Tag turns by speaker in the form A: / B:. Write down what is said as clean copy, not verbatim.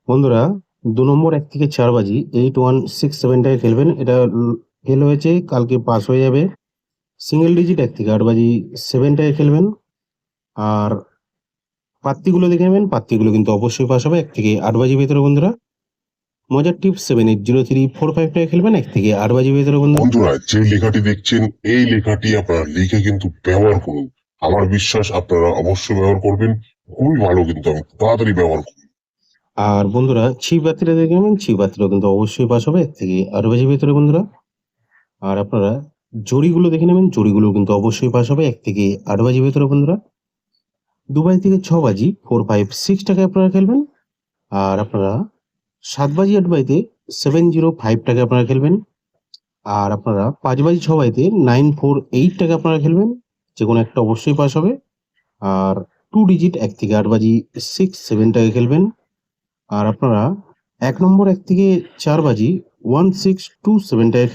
A: বন্ধুরা, ২ নম্বর ১ থেকে ৪ বাজি 8167 টায় খেলবেন। এটা ফেল হয়েছে, কালকে পাস হয়ে যাবে। সিঙ্গেল ডিজিট ১ থেকে ৮ বাজি 7 টায় খেলবেন। আর পাত্তিগুলো দেখে নেবেন, পাত্তিগুলো কিন্তু অবশ্যই পাস হবে ১ থেকে ৮ বাজির ভেতরে বন্ধুরা। মজার টিপস 780345 টায় খেলবেন ১ থেকে ৮ বাজির ভেতরে বন্ধুরা।
B: বন্ধুরা, যে লেখাটি দেখছেন এই লেখাটি আপনারা লিখে কিন্তু ব্যবহার করুন। আমার বিশ্বাস আপনারা অবশ্যই ব্যবহার করবেন। খুবই ভালো, কিন্তু আমি তাড়াতাড়ি ব্যবহার করুন।
A: আর বন্ধুরা, ছিপ পাত্তিটা দেখে নেবেন, ছিপ পাত্তিটাও কিন্তু অবশ্যই পাস হবে ১ থেকে ৮ বাজির ভেতরে বন্ধুরা। আর আপনারা জড়িগুলো দেখে নেবেন, জড়িগুলো কিন্তু অবশ্যই পাস হবে ১ থেকে ৮ বাজির ভেতরে বন্ধুরা। ২ বাজি থেকে ৬ বাজি 456 টাকায় আপনারা খেলবেন। আর আপনারা ৭ বাজি ৮ বাজিতে 705 টাকায় আপনারা খেলবেন। আর আপনারা ৫ বাজি ৬ বাজিতে 948 টাকায় আপনারা খেলবেন। যেকোনো একটা অবশ্যই পাস হবে। আর 2 ডিজিট ১ থেকে ৮ বাজি 67 টাকায় খেলবেন। আর আপনারা ১ নম্বর ১ থেকে ৪ বাজি 1627 টাকায়